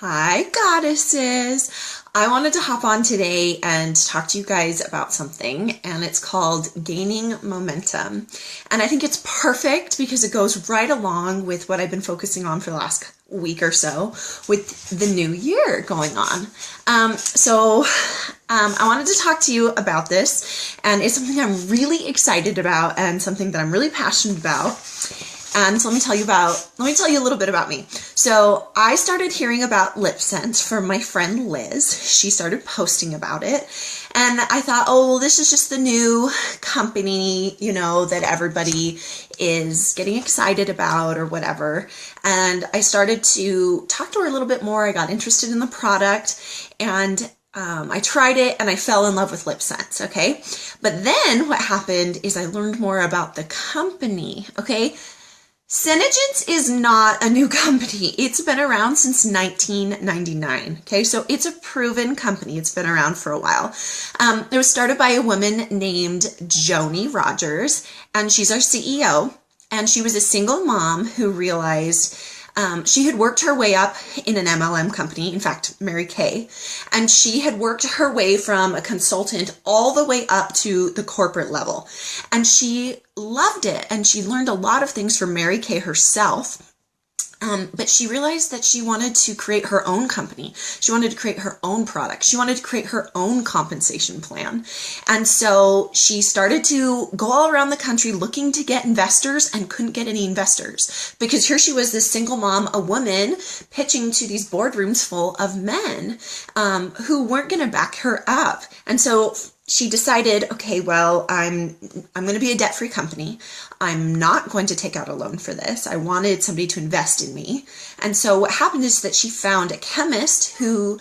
Hi, goddesses. I wanted to hop on today and talk to you guys about something, and it's called gaining momentum. And I think it's perfect because it goes right along with what I've been focusing on for the last week or so with the new year going on. I wanted to talk to you about this, and it's something I'm really excited about and something that I'm really passionate about. And so let me tell you a little bit about me. So I started hearing about lip scents from my friend Liz. She started posting about it. And I thought, oh, well, this is just the new company, that everybody is getting excited about or whatever. And I started to talk to her a little bit more. I got interested in the product, and I tried it and I fell in love with lip scents, okay? But then what happened is I learned more about the company, okay? Senegens is not a new company. It's been around since 1999. Okay, so it's a proven company. It's been around for a while. It was started by a woman named Joni Rogers, and she's our CEO. And she was a single mom who realized she had worked her way up in an MLM company, in fact, Mary Kay, and she had worked her way from a consultant all the way up to the corporate level. And she loved it, and she learned a lot of things from Mary Kay herself. But she realized that she wanted to create her own company. She wanted to create her own product. She wanted to create her own compensation plan. And so she started to go all around the country looking to get investors and couldn't get any investors because here she was, this single mom, a woman, pitching to these boardrooms full of men who weren't going to back her up. And so she decided, okay, well, I'm going to be a debt-free company. I'm not going to take out a loan for this. I wanted somebody to invest in me. And so what happened is that she found a chemist who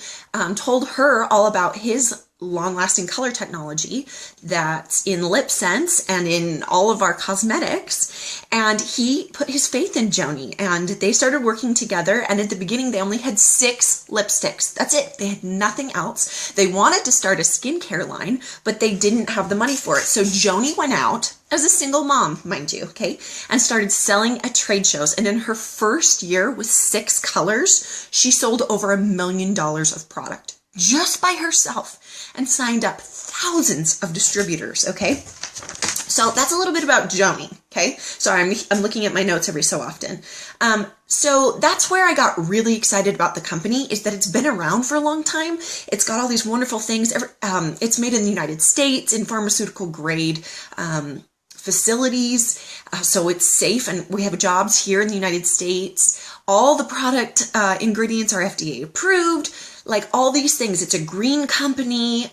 told her all about his long-lasting color technology that's in lip scents and in all of our cosmetics. And he put his faith in Joni, and they started working together. And at the beginning, they only had 6 lipsticks. That's it. They had nothing else. They wanted to start a skincare line, but they didn't have the money for it. So Joni went out as a single mom, mind you, okay, and started selling at trade shows. And in her first year with 6 colors, she sold over $1 million of product just by herself and signed up thousands of distributors, okay? So that's a little bit about Joni, okay? Sorry, I'm looking at my notes every so often. So that's where I got really excited about the company, is that it's been around for a long time. It's got all these wonderful things. It's made in the United States in pharmaceutical grade facilities, so it's safe, and we have jobs here in the United States. All the product ingredients are FDA approved, like all these things. It's a green company.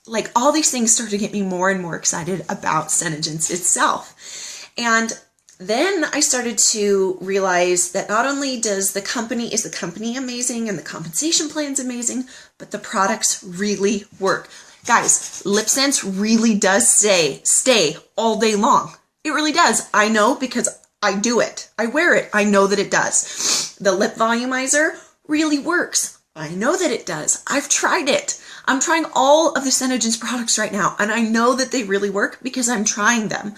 Like all these things started to get me more and more excited about Senegens itself. And then I started to realize that not only is the company amazing and the compensation plan's amazing, but the products really work. Guys, lip scents really does stay all day long. It really does. I know because I do it. I wear it. I know that it does. The lip volumizer really works. I know that it does. I've tried it. I'm trying all of the Senegens products right now, and I know that they really work because I'm trying them.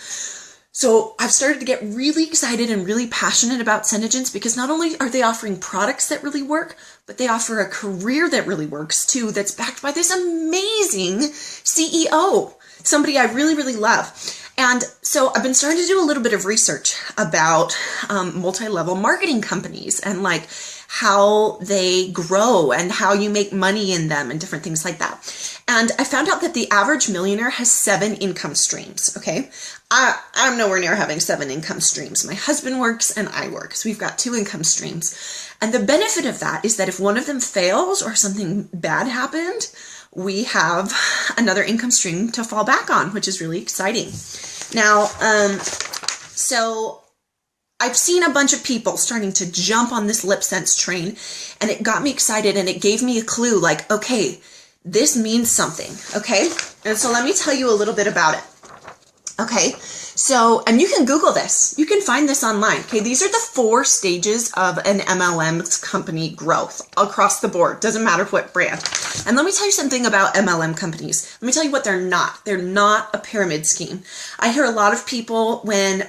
So I've started to get really excited and really passionate about Senegens because not only are they offering products that really work, but they offer a career that really works too, that's backed by this amazing CEO, somebody I really, really love. And so I've been starting to do a little bit of research about multi-level marketing companies and like how they grow and how you make money in them and different things like that. And I found out that the average millionaire has 7 income streams, okay? I'm nowhere near having 7 income streams. My husband works and I work, so we've got 2 income streams. And the benefit of that is that if one of them fails or something bad happened, we have another income stream to fall back on, which is really exciting. Now, so I've seen a bunch of people starting to jump on this lip scents train, and it got me excited, and it gave me a clue, like, okay, this means something, okay? And so let me tell you a little bit about it. Okay, So, and you can Google this. You can find this online. Okay, these are the 4 stages of an MLM's company growth across the board. Doesn't matter what brand. And let me tell you something about MLM companies. Let me tell you what they're not. They're not a pyramid scheme. I hear a lot of people when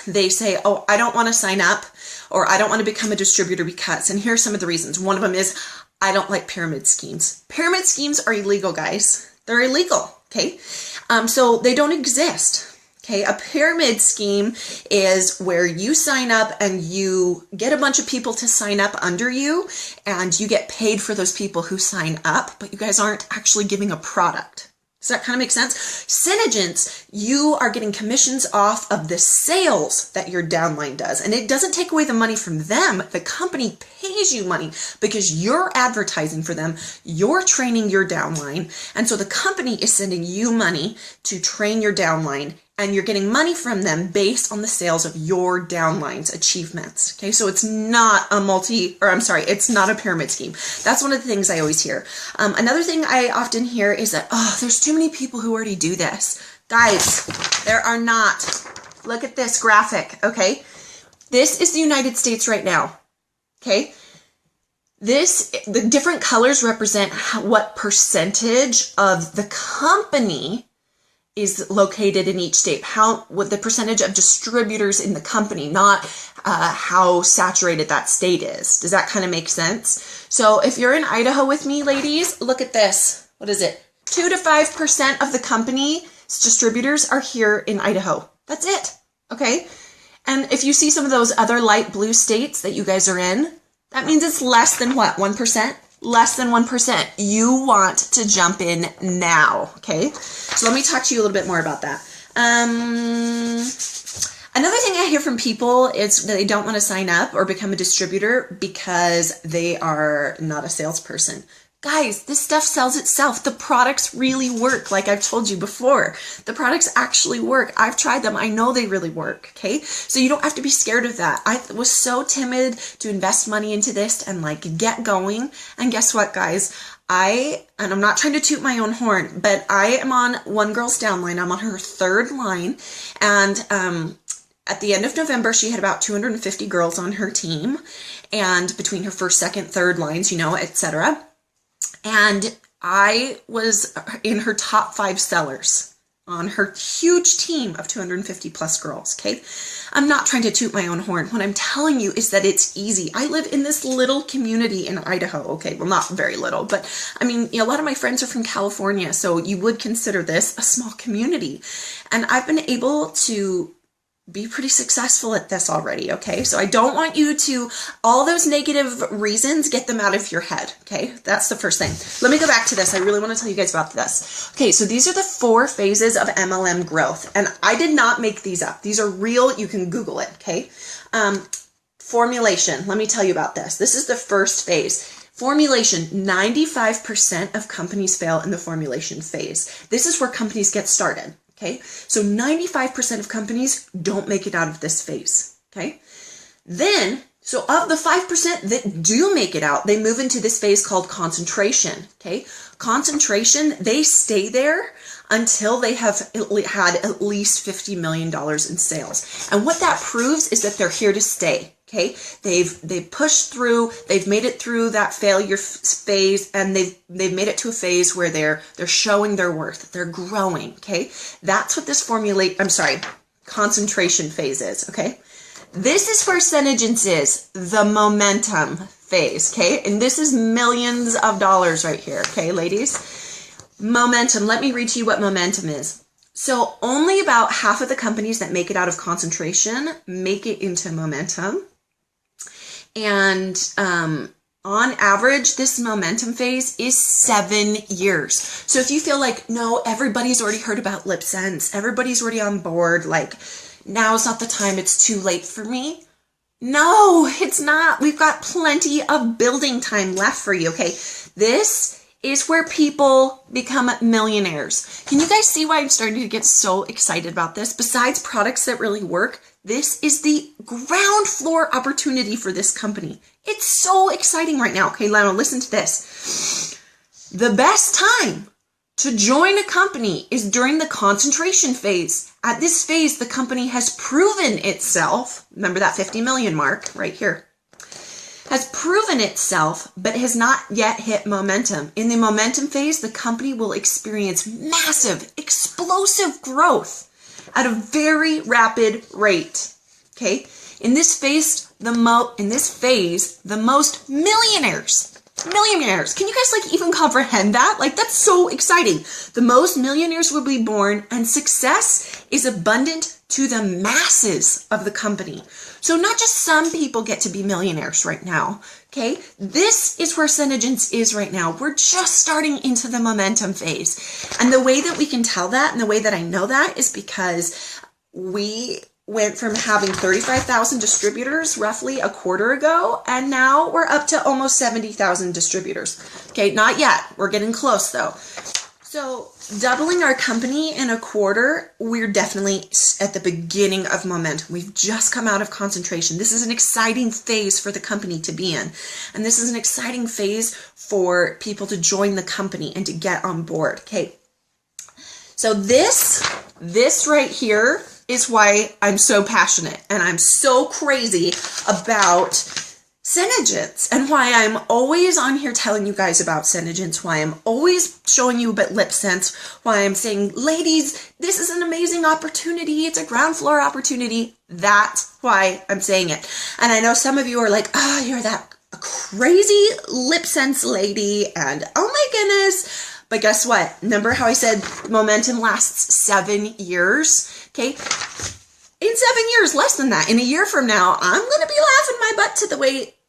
they say, oh, I don't want to sign up, or I don't want to become a distributor because, and here are some of the reasons. One of them is, I don't like pyramid schemes. Pyramid schemes are illegal, guys. They're illegal, okay? So they don't exist. Okay, a pyramid scheme is where you sign up and you get a bunch of people to sign up under you, and you get paid for those people who sign up, but you guys aren't actually giving a product. Does that kind of make sense? Synergents, you are getting commissions off of the sales that your downline does. And it doesn't take away the money from them. The company pays you money because you're advertising for them. You're training your downline. And so the company is sending you money to train your downline. And you're getting money from them based on the sales of your downline's achievements. Okay, so it's not it's not a pyramid scheme. That's one of the things I always hear. Another thing I often hear is that, oh, there's too many people who already do this. Guys, there are not. Look at this graphic, okay? This is the United States right now, okay? The different colors represent what percentage of the company is located in each state, what the percentage of distributors in the company, not how saturated that state is. Does that kind of make sense? So if you're in Idaho with me, ladies, look at this. What is it? 2 to 5% of the company's distributors are here in Idaho. That's it, okay? And if you see some of those other light blue states that you guys are in, that means it's less than what, 1%? Less than 1%. You want to jump in now, okay? So let me talk to you a little bit more about that. Another thing I hear from people is that they don't want to sign up or become a distributor because they are not a salesperson. Guys, this stuff sells itself. The products really work, like I've told you before. The products actually work. I've tried them. I know they really work, okay? So you don't have to be scared of that. I was so timid to invest money into this and like get going. And guess what, guys? And I'm not trying to toot my own horn, but I am on one girl's downline. I'm on her 3rd line. And at the end of November, she had about 250 girls on her team. And between her 1st, 2nd, 3rd lines, etc. And I was in her top 5 sellers on her huge team of 250 plus girls, okay? I'm not trying to toot my own horn. What I'm telling you is that it's easy. I live in this little community in Idaho, okay? Well, not very little, but I mean, a lot of my friends are from California, so you would consider this a small community. And I've been able to be pretty successful at this already, okay? So I don't want you to, all those negative reasons, get them out of your head, okay? That's the first thing. Let me go back to this. I really want to tell you guys about this. Okay, so these are the 4 phases of MLM growth, and I did not make these up. These are real. You can Google it, okay? Formulation. Let me tell you about this. This is the first phase. Formulation, 95% of companies fail in the formulation phase. This is where companies get started. Okay, so 95% of companies don't make it out of this phase, okay? Then, so of the 5% that do make it out, they move into this phase called concentration, okay? Concentration, they stay there until they have had at least $50 million in sales. And what that proves is that they're here to stay. Okay, they've pushed through, they've made it through that failure phase, and they've made it to a phase where they're showing their worth, they're growing. Okay, that's what this concentration phase is. Okay, this is where Synergence is, the momentum phase. Okay, and this is millions of dollars right here. Okay, ladies, momentum. Let me read to you what momentum is. So only about half of the companies that make it out of concentration make it into momentum. And on average, this momentum phase is 7 years. So if you feel like, no, everybody's already heard about LipSense, everybody's already on board, like now's not the time, it's too late for me. No, it's not. We've got plenty of building time left for you, okay? This is where people become millionaires. Can you guys see why I'm starting to get so excited about this? Besides products that really work, this is the ground floor opportunity for this company. It's so exciting right now. Okay, Lana, listen to this. The best time to join a company is during the concentration phase. At this phase, the company has proven itself. Remember that 50 million mark right here. Has proven itself, but has not yet hit momentum. In the momentum phase, the company will experience massive, explosive growth at a very rapid rate. Okay? In this phase, the most millionaires. Can you guys even comprehend that? That's so exciting. The most millionaires will be born, and success is abundant to the masses of the company. So not just some people get to be millionaires right now, okay? This is where Synergence is right now. We're just starting into the momentum phase. And the way that we can tell that, and the way that I know that, is because we went from having 35,000 distributors roughly a quarter ago, and now we're up to almost 70,000 distributors. Okay, not yet. We're getting close though. So doubling our company in a quarter, we're definitely at the beginning of momentum. We've just come out of concentration. This is an exciting phase for the company to be in. And this is an exciting phase for people to join the company and to get on board. Okay. So this right here is why I'm so passionate and I'm so crazy about Synergence, and why I'm always on here telling you guys about Synergence, why I'm always showing you about LipSense, why I'm saying, ladies, this is an amazing opportunity. It's a ground floor opportunity. That's why I'm saying it. And I know some of you are like, oh, you're that crazy LipSense lady, and oh my goodness. But guess what? Remember how I said momentum lasts 7 years? Okay. In 7 years, less than that, in a year from now, I'm going to be laughing my butt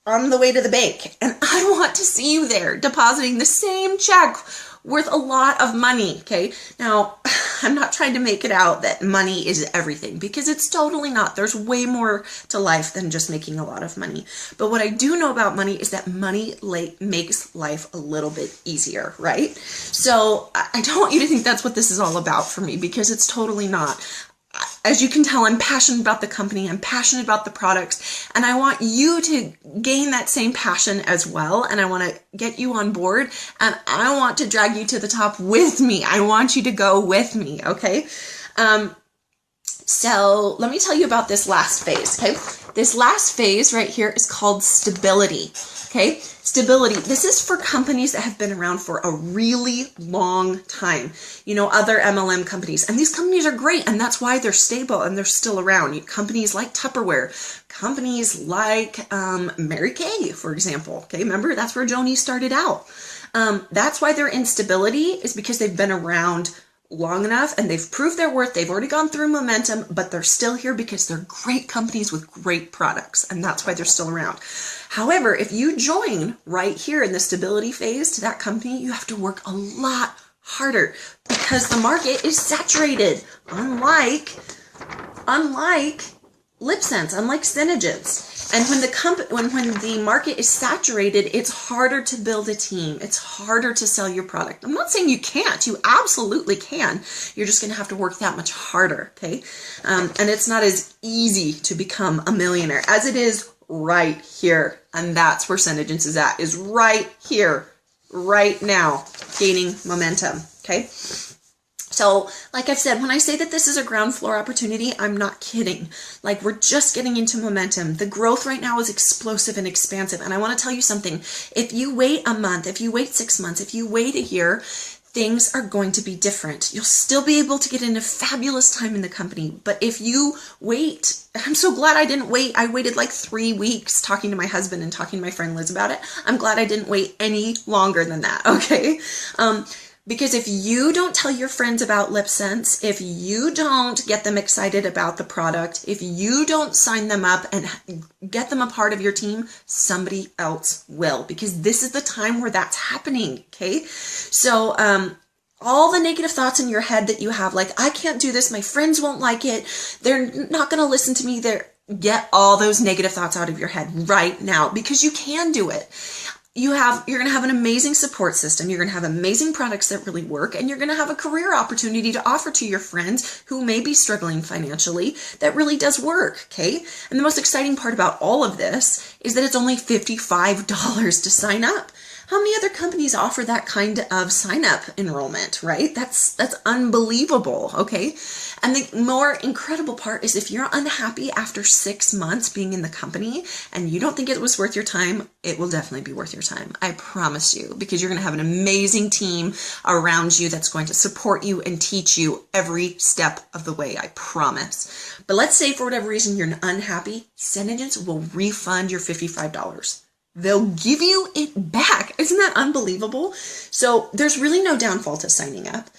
on the way to the bank. And I want to see you there depositing the same check worth a lot of money. Okay. Now, I'm not trying to make it out that money is everything, because it's totally not. There's way more to life than just making a lot of money. But what I do know about money is that money makes life a little bit easier, right? So I don't want you to think that's what this is all about for me, because it's totally not. As you can tell, I'm passionate about the company, I'm passionate about the products, and I want you to gain that same passion as well, and I want to get you on board, and I want to drag you to the top with me. I want you to go with me, okay? So let me tell you about this last phase, okay? This last phase right here is called stability, okay? Stability. This is for companies that have been around for a really long time. You know, other MLM companies. And these companies are great, and that's why they're stable and they're still around. Companies like Tupperware, companies like Mary Kay, for example. Okay, remember, that's where Joni started out. That's why they're in stability, is because they've been around long enough and they've proved their worth. They've already gone through momentum, but they're still here because they're great companies with great products, and that's why they're still around. However, if you join right here in the stability phase to that company, you have to work a lot harder because the market is saturated, unlike LipSense, unlike Synergence. And when the market is saturated, it's harder to build a team. It's harder to sell your product. I'm not saying you can't. You absolutely can. You're just going to have to work that much harder, okay? And it's not as easy to become a millionaire as it is right here. And that's where Synergence is right here, right now, gaining momentum, okay? So, like I've said, when I say that this is a ground floor opportunity, I'm not kidding. Like, we're just getting into momentum. The growth right now is explosive and expansive. And I want to tell you something. If you wait a month, if you wait 6 months, if you wait a year, things are going to be different. You'll still be able to get in a fabulous time in the company. But if you wait, I'm so glad I didn't wait. I waited like 3 weeks talking to my husband and talking to my friend Liz about it. I'm glad I didn't wait any longer than that, okay? Because if you don't tell your friends about LipSense, if you don't get them excited about the product, if you don't sign them up and get them a part of your team, somebody else will. Because this is the time where that's happening, okay? So all the negative thoughts in your head that you have, like, I can't do this, my friends won't like it, they're not going to listen to me, get all those negative thoughts out of your head right now, because you can do it. You're going to have an amazing support system. You're going to have amazing products that really work, and you're going to have a career opportunity to offer to your friends who may be struggling financially that really does work, okay? And the most exciting part about all of this is that it's only $55 to sign up. How many other companies offer that kind of sign-up enrollment, right? That's unbelievable, okay? And the more incredible part is if you're unhappy after 6 months being in the company and you don't think it was worth your time, it will definitely be worth your time. I promise you, because you're going to have an amazing team around you that's going to support you and teach you every step of the way, I promise. But let's say for whatever reason you're unhappy, SendAgents will refund your $55. They'll give you it back. Isn't that unbelievable? So there's really no downfall to signing up.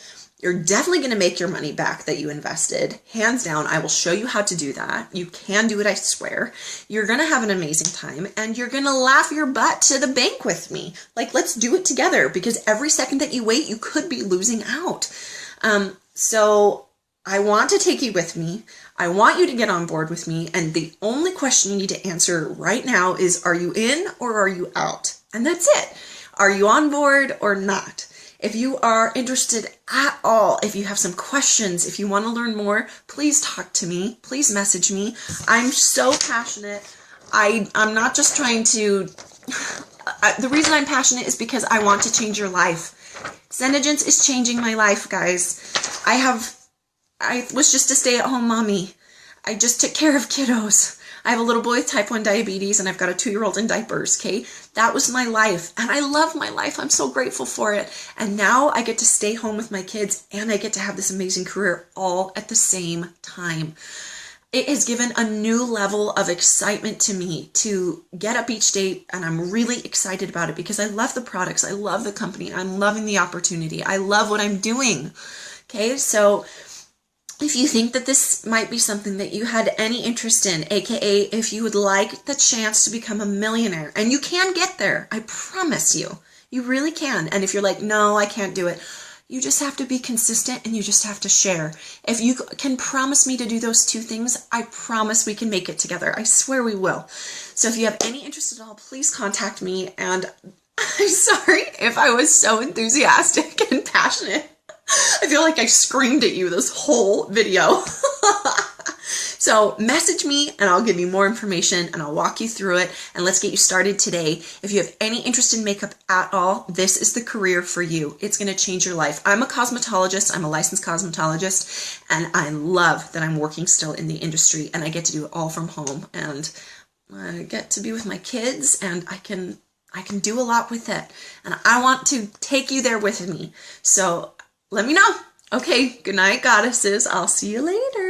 You're definitely going to make your money back that you invested. Hands down, I will show you how to do that. You can do it, I swear. You're going to have an amazing time, and you're going to laugh your butt to the bank with me. Like, let's do it together, because every second that you wait, you could be losing out. So I want to take you with me. I want you to get on board with me. And the only question you need to answer right now is, are you in or are you out? And that's it. Are you on board or not? If you are interested at all, if you have some questions, if you want to learn more, please talk to me. Please message me. I'm so passionate. I'm not just trying to... the reason I'm passionate is because I want to change your life. SendAgents is changing my life, guys. I was just a stay-at-home mommy. I just took care of kiddos. I have a little boy with type 1 diabetes, and I've got a 2-year-old in diapers, okay? That was my life, and I love my life. I'm so grateful for it. And now I get to stay home with my kids, and I get to have this amazing career all at the same time. It has given a new level of excitement to me to get up each day, and I'm really excited about it because I love the products. I love the company. I'm loving the opportunity. I love what I'm doing, okay? So if you think that this might be something that you had any interest in, aka if you would like the chance to become a millionaire, and you can get there, I promise you, you really can. And if you're like, no, I can't do it, you just have to be consistent and you just have to share. If you can promise me to do those 2 things, I promise we can make it together. I swear we will. So if you have any interest at all, please contact me. And I'm sorry if I was so enthusiastic and passionate. I feel like I screamed at you this whole video. So message me and I'll give you more information and I'll walk you through it, and let's get you started today. If you have any interest in makeup at all, this is the career for you. It's going to change your life. I'm a cosmetologist. I'm a licensed cosmetologist, and I love that I'm working still in the industry, and I get to do it all from home, and I get to be with my kids, and I can do a lot with it, and I want to take you there with me. So let me know. Okay, good night, goddesses. I'll see you later.